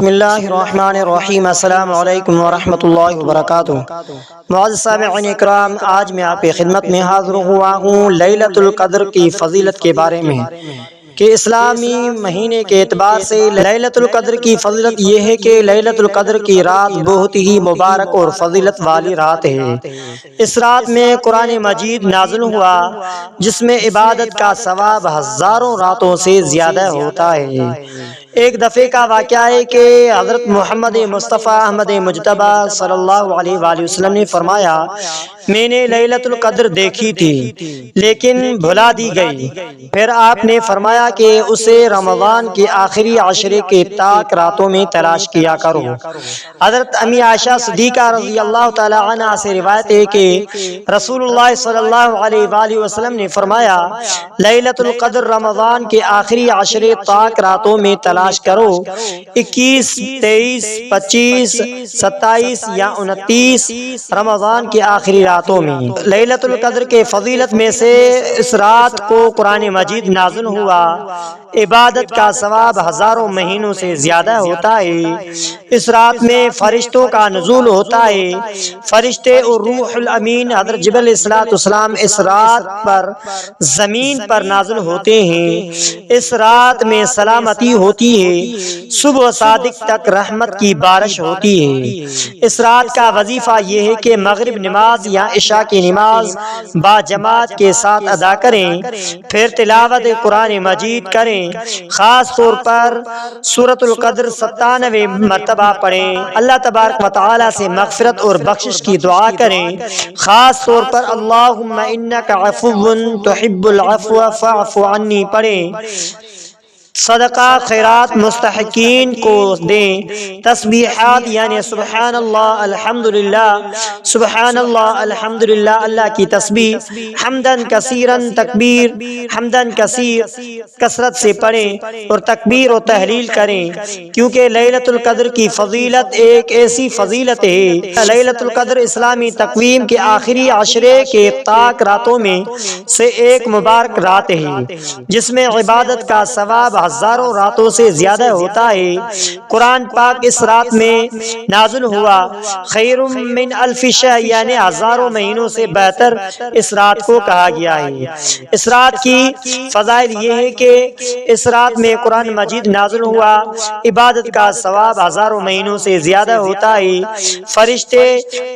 بسم اللہ الرحمن الرحیم۔ السلام علیکم ورحمۃ اللہ وبرکاتہ۔ معزز سامعین اکرام، آج میں آپ کی خدمت میں حاضر ہوا ہوں لیلۃ القدر کی فضیلت کے بارے میں کہ اسلامی مہینے کے اعتبار سے لیلۃ القدر کی فضیلت یہ ہے کہ لیلۃ القدر کی رات بہت ہی مبارک اور فضیلت والی رات ہے۔ اس رات میں قرآن مجید نازل ہوا جس میں عبادت کا ثواب ہزاروں راتوں سے زیادہ ہوتا ہے۔ ایک دفعے کا واقعہ ہے کہ حضرت محمد مصطفیٰ احمد مجتبیٰ صلی اللہ علیہ وآلہ وسلم نے فرمایا، میں نے لیلۃ القدر دیکھی تھی لیکن بھلا دی گئی۔ پھر آپ نے فرمایا کہ اسے رمضان کے آخری عشرے کے تاک راتوں میں تلاش کیا کرو۔ حضرت امی عائشہ صدیقہ رضی اللہ تعالی عنہا سے روایت ہے کہ رسول اللہ صلی اللہ علیہ وآلہ وسلم نے فرمایا، لیلۃ القدر رمضان کے آخری عشرے تاک راتوں میں تلاش کرو۔ 21، 23، 25، 27 یا 29 رمضان کے آخری راتوں میں۔ لیلۃ القدر کے فضیلت میں سے اس رات کو قرآن مجید نازل ہوا، عبادت کا ثواب ہزاروں مہینوں سے زیادہ ہوتا ہے۔ اس رات میں فرشتوں کا نزول ہوتا ہے۔ فرشتے اور روح الامین حضرت جبرائیل علیہ السلام اس رات پر زمین پر نازل ہوتے ہیں۔ اس رات میں سلامتی ہوتی ہے، صبح صادق تک رحمت کی بارش ہوتی ہے۔ اس رات کا وظیفہ یہ ہے کہ مغرب نماز یا عشاء کی نماز با جماعت کے ساتھ ادا کریں، پھر تلاوت قرآن مجید کریں۔ خاص طور پر سورۃ القدر 97 مرتبہ پڑھیں۔ اللہ تبارک و تعالی سے مغفرت اور بخشش کی دعا کریں۔ خاص طور پر اللہم انک عفو تحب العفو فاعف عنی پڑھیں۔ صدقہ خیرات مستحقین کو دیں۔ تسبیحات یعنی سبحان اللہ الحمدللہ، سبحان اللہ الحمدللہ، اللہ کی تسبیح حمدن کثیرن تکبیر، حمدن کثیر کثرت سے پڑھیں اور تکبیر و تحلیل کریں، کیونکہ لیلۃ القدر کی فضیلت ایک ایسی فضیلت ہے۔ لیلۃ القدر اسلامی تقویم کے آخری عشرے کے تاک راتوں میں سے ایک مبارک رات ہے جس میں عبادت کا ثواب ہزاروں راتوں سے زیادہ ہوتا ہے۔ قرآن پاک اس رات میں نازل ہوا، خیر من الف شہر یعنی ہزاروں مہینوں سے بہتر اس رات کو کہا گیا ہے۔ اس رات کی فضائل یہ ہے کہ اس رات میں قرآن مجید نازل ہوا، عبادت کا ثواب ہزاروں مہینوں سے زیادہ ہوتا ہے۔ فرشتے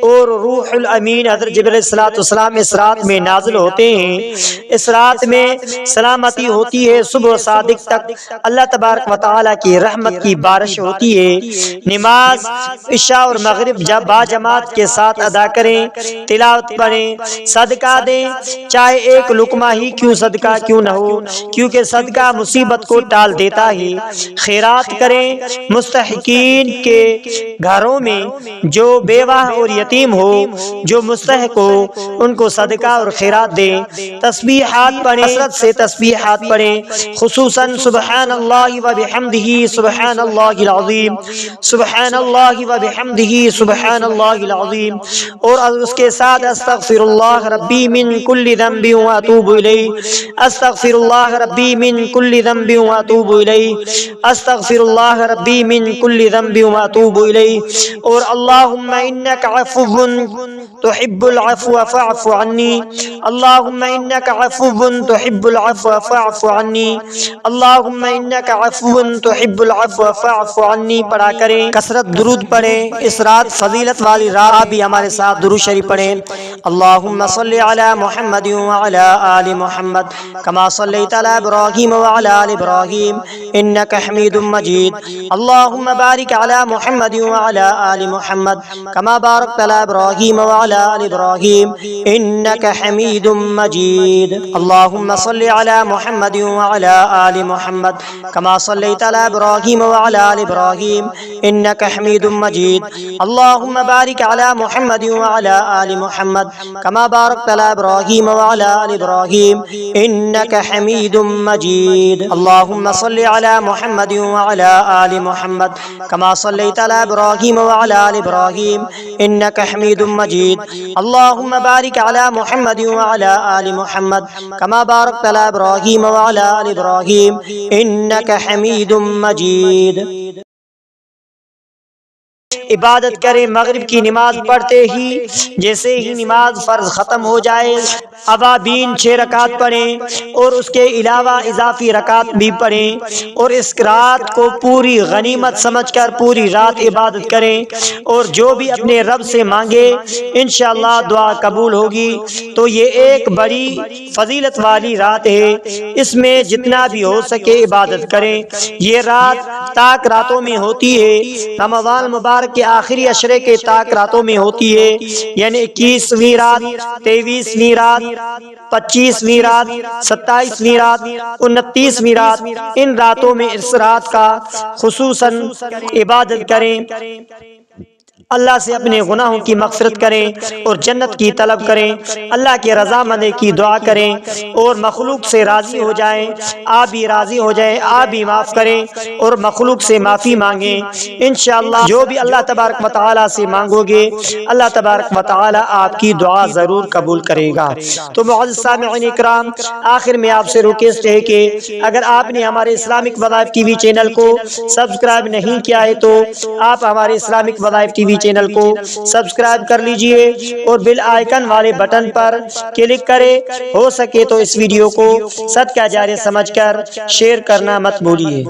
اور روح الامین حضرت جبرائیل علیہ السلام اس رات میں نازل ہوتے ہیں۔ اس رات میں سلامتی ہوتی ہے، صبح صادق تک اللہ تبارک و تعالی کی رحمت کی بارش ہوتی ہے۔ نماز عشاء اور مغرب جب با جماعت کے ساتھ ادا کریں، تلاوت پڑھیں، صدقہ دیں، چاہے ایک لقمہ ہی کیوں صدقہ کیوں نہ ہو، کیونکہ صدقہ مصیبت کو ٹال دیتا ہے۔ خیرات کریں، مستحقین کے گھروں میں جو بیوہ اور یتیم ہو، جو مستحق ہو، ان کو صدقہ اور خیرات دیں۔ تسبیحات پڑھیں، کثرت سے تسبیحات پڑھیں، خصوصاً سبحان اللہ و بحمدہ سبحان اللہ العظیم، سبحان اللہ و بحمدہ سبحان اللہ العظیم، اور اس کے ساتھ استغفر اللہ ربی من کل ذنب واتوب الیہ، استغفر اللہ ربی من کل ذنب واتوب الیہ، استغفر اللہ ربی من کل ذنب واتوب الیہ، اور اللہم انک عفو تحب العفو فاعف عنی، اللہم انک عفو تحب العفو فاعف عنی، اللہم انک عفو تحب العفو فاعف عنی پڑھا کریں۔ کثرت درود پڑھیں۔ اس رات فضیلت والی رات آپ بھی ہمارے ساتھ درود شریف پڑھیں۔ اللہم صلی علی محمد وعلی آل محمد کما صلیت علی ابراہیم وعلی آل ابراہیم انک حمید مجید، اللہم بارک علی محمد وعلی آل محمد کما بارکت علی ابراہیم وعلی آل ابراہیم انک حمید مجید، اللہم صلی علی محمد وعلی آل محمد کما صلیت علی ابراہیم وعلی آل ابراہیم انک حمید مجید، اللہم بارک علی محمد وعلی آل محمد کما بارکت علی ابراہیم وعلی آل ابراہیم انک حمید مجید، اللہم صلی علی محمد وعلی آل محمد کما صلیت علی ابراہیم وعلی آل ابراہیم انک حمید مجید، اللہم بارک علی محمد وعلی آل محمد کما بارکت علی ابراہیم وعلی آل ابراہیم انک حمید مجید۔ عبادت کریں، مغرب کی نماز پڑھتے ہی جیسے ہی نماز فرض ختم ہو جائے ابابین 6 رکعت پڑھیں اور اس کے علاوہ اضافی رکعت بھی پڑھیں، اور اس رات کو پوری غنیمت سمجھ کر پوری رات عبادت کریں، اور جو بھی اپنے رب سے مانگے انشاءاللہ دعا قبول ہوگی۔ تو یہ ایک بڑی فضیلت والی رات ہے، اس میں جتنا بھی ہو سکے عبادت کریں۔ یہ رات تاک راتوں میں ہوتی ہے، رمضان مبارک کے آخری عشرے کے تاک راتوں میں ہوتی ہے، یعنی 21ویں رات، 23ویں رات، 25ویں رات، 27ویں رات، 29ویں رات، ان راتوں میں اس رات کا خصوصاً عبادت کریں، اللہ سے اپنے گناہوں کی مغفرت کریں اور جنت کی طلب کریں، اللہ کی رضامندی کی دعا کریں اور مخلوق سے راضی ہو جائیں، آپ بھی راضی ہو جائیں، آپ بھی معاف کریں اور مخلوق سے معافی مانگیں۔ انشاءاللہ جو بھی اللہ تبارک و تعالی سے مانگو گے اللہ تبارک و تعالی آپ کی دعا ضرور قبول کرے گا۔ تو معزز سامعین اکرام، آخر میں آپ سے ریکویسٹ ہے کہ اگر آپ نے ہمارے اسلامک وظائف ٹی وی چینل کو سبسکرائب نہیں کیا ہے تو آپ ہمارے اسلامک وظائف ٹی وی چینل کو سبسکرائب کر لیجئے اور بیل آئیکن والے بٹن پر کلک کریں، ہو سکے تو اس ویڈیو کو صدقہ جاریہ سمجھ کر شیئر کرنا مت بھولیے۔